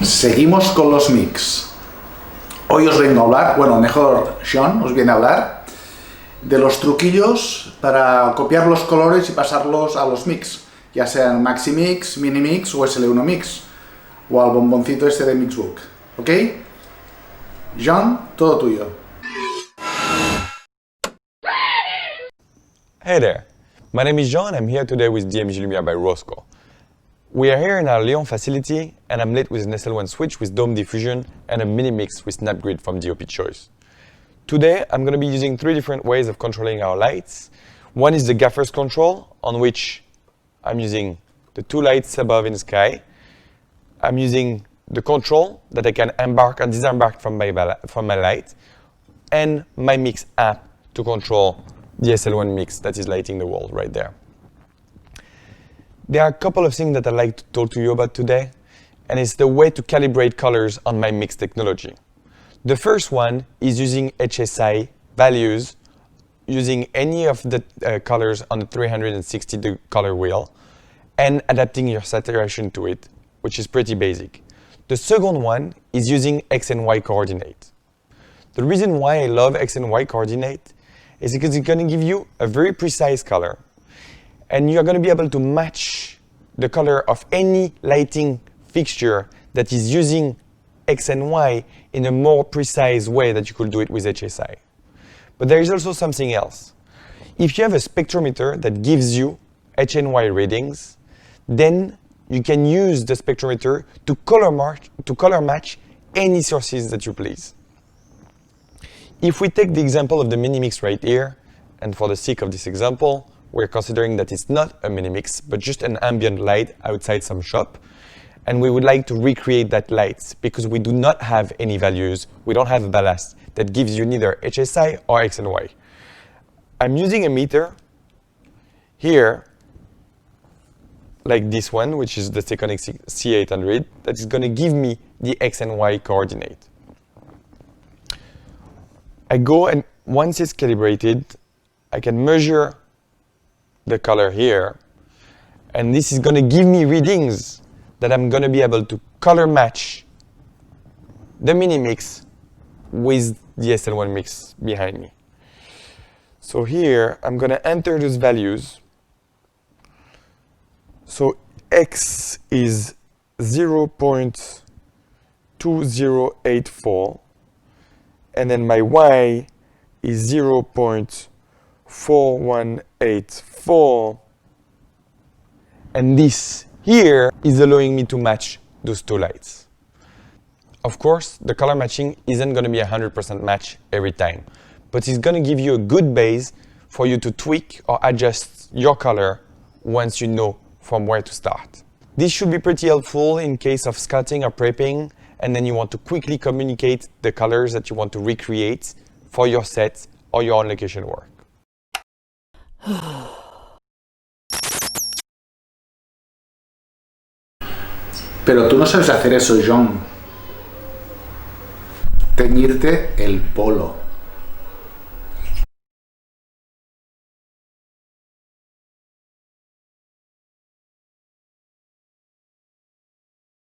Seguimos con los mix. Hoy os vengo a hablar, bueno, mejor Jean os viene a hablar de los truquillos para copiar los colores y pasarlos a los mix, ya sean Maxi Mix, Mini Mix o SL1 Mix, o al bomboncito este de Mixbook, ¿ok? Jean, todo tuyo. Hey there, my name is Jean and I'm here today with DMG Lumière by Rosco. We are here in our Lyon facility and I'm lit with an SL1 switch with dome diffusion and a mini mix with snap grid from DOP choice. Today I'm going to be using three different ways of controlling our lights. One is the gaffer's control, on which I'm using the two lights above in the sky. I'm using the control that I can embark and disembark from my light, and my mix app to control the SL1 mix that is lighting the wall right there. There are a couple of things that I'd like to talk to you about today, and it's the way to calibrate colors on my mix technology. The first one is using HSI values, using any of the colors on the 360 color wheel, and adapting your saturation to it, which is pretty basic. The second one is using X and Y coordinate. The reason why I love X and Y coordinate is because it's going to give you a very precise color, and you're going to be able to match the color of any lighting fixture that is using X and Y in a more precise way that you could do it with HSI. But there is also something else. If you have a spectrometer that gives you H and Y readings, then you can use the spectrometer to color match any sources that you please. If we take the example of the mini mix right here, and for the sake of this example, we're considering that it's not a mini mix, but just an ambient light outside some shop, and we would like to recreate that light because we do not have any values, we don't have a ballast that gives you neither HSI or X and Y. I'm using a meter here, like this one, which is the Seconic C800, that is going to give me the X and Y coordinate. I go, and once it's calibrated, I can measure the color here, and this is going to give me readings that I'm going to be able to color match the mini mix with the SL1 mix behind me. So here I'm going to enter those values. So X is 0.2084, and then my Y is 0.4184, and this here is allowing me to match those two lights. Of course, the color matching isn't going to be a 100% match every time, but it's going to give you a good base for you to tweak or adjust your color once you know from where to start. This should be pretty helpful in case of scouting or prepping, and then you want to quickly communicate the colors that you want to recreate for your set or your on location work. Pero tú no sabes hacer eso, Jean. Teñirte el polo.